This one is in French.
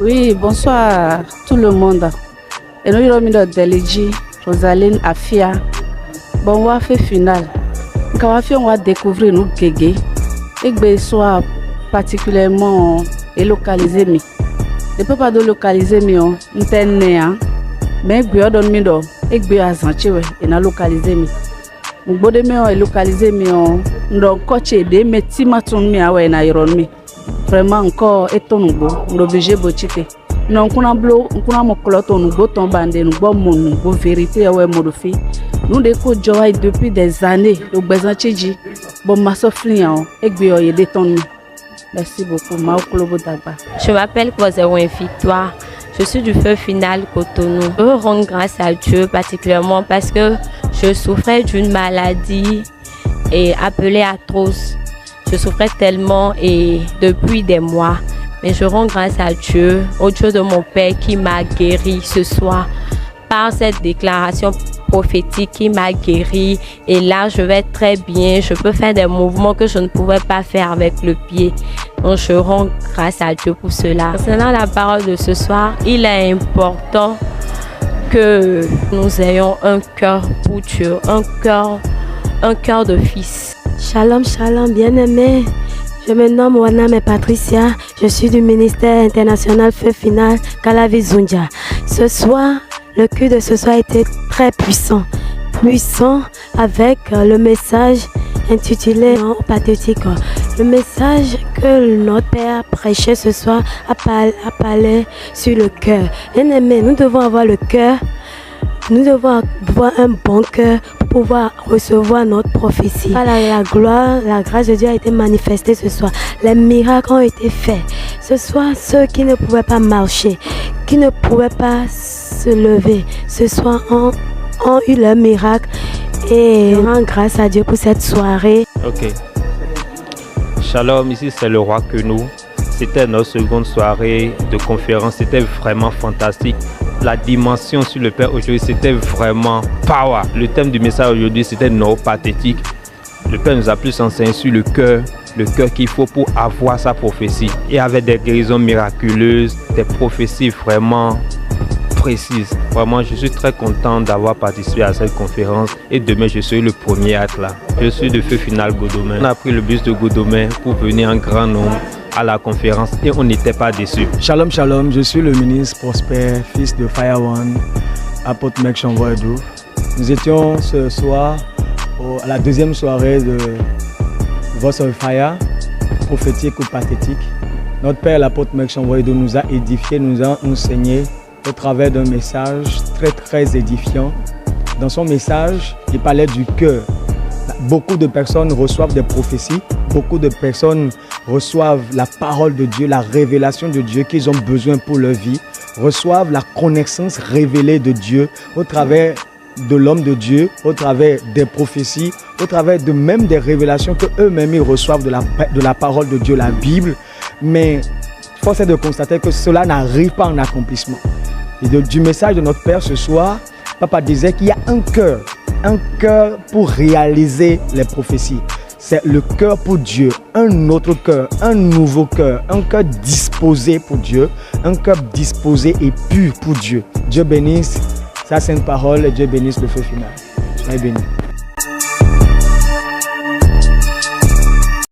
Oui, bonsoir tout le monde. Et nous sommes dans Deliji, Rosaline, Afia. Bon, on va faire final. On va découvrir nous Gégé. Et que soit particulièrement localisé. Ne peut pas localiser, mais on est né. Mais on donne mido. Et que on a localisé. On est localisé, mais on a coaché des métiers matumé à ouais na ironmi. Vraiment encore étonnant. On est obligé de chiquer. Non, on a mon cloton, nous botons bandé, nous bon vérité, ouais, modifié. Nous découvrons depuis des années, le besoin de Tchidji, bon, ma soffriant, et bien, il est Merci beaucoup, Je m'appelle Kwazero Victoire. Je suis du feu final Cotonou. Je veux rendre grâce à Dieu particulièrement parce que je souffrais d'une maladie et appelée arthrose. Je souffrais tellement et depuis des mois. Mais je rends grâce à Dieu, au Dieu de mon Père qui m'a guéri ce soir par cette déclaration prophétique qui m'a guéri. Et là, je vais très bien. Je peux faire des mouvements que je ne pouvais pas faire avec le pied. Donc, je rends grâce à Dieu pour cela. Concernant la parole de ce soir, il est important que nous ayons un cœur pour Dieu, un cœur de fils. Shalom, shalom, bien-aimé. Je me nomme Waname Patricia, je suis du ministère international Feu Final Calavi Zundia. Ce soir, le culte de ce soir était très puissant avec le message intitulé Pathétique. Le message que notre Père prêchait ce soir a parlé sur le cœur. Bien-aimé, nous devons avoir le cœur. Nous devons avoir un bon cœur pour pouvoir recevoir notre prophétie. La gloire, la grâce de Dieu a été manifestée ce soir. Les miracles ont été faits. Ce soir, ceux qui ne pouvaient pas marcher, qui ne pouvaient pas se lever, ce soir ont eu leur miracle. Et je rends grâce à Dieu pour cette soirée. Ok. Shalom, ici c'est le roi que nous. C'était notre seconde soirée de conférence. C'était vraiment fantastique. La dimension sur le Père aujourd'hui, c'était vraiment power. Le thème du message aujourd'hui, c'était non pathétique. Le Père nous a plus enseigné sur le cœur qu'il faut pour avoir sa prophétie. Et avec des guérisons miraculeuses, des prophéties vraiment précises. Vraiment, je suis très content d'avoir participé à cette conférence. Et demain, je serai le premier à être là. Je suis de Feu Final Godomain. On a pris le bus de Godomain pour venir en grand nombre à la conférence et on n'était pas déçus. Shalom, shalom, je suis le ministre Prosper, fils de Fire One, apôtre Mek Chanvoidou. Nous étions ce soir à la deuxième soirée de Voice of Fire, prophétique ou pathétique. Notre Père, l'apôtre Mek Chanvoidou, nous a édifiés, nous a enseigné au travers d'un message très édifiant. Dans son message, il parlait du cœur. Beaucoup de personnes reçoivent des prophéties, beaucoup de personnes reçoivent la parole de Dieu, la révélation de Dieu qu'ils ont besoin pour leur vie, reçoivent la connaissance révélée de Dieu au travers de l'homme de Dieu, au travers des prophéties, au travers de même des révélations que eux-mêmes ils reçoivent de la parole de Dieu, la Bible. Mais force est de constater que cela n'arrive pas en accomplissement. Et du message de notre Père ce soir, Papa disait qu'il y a un cœur pour réaliser les prophéties. C'est le cœur pour Dieu, un autre cœur, un nouveau cœur, un cœur disposé pour Dieu, un cœur disposé et pur pour Dieu. Dieu bénisse sa sainte parole et Dieu bénisse le Feu Final. Soyez bénis.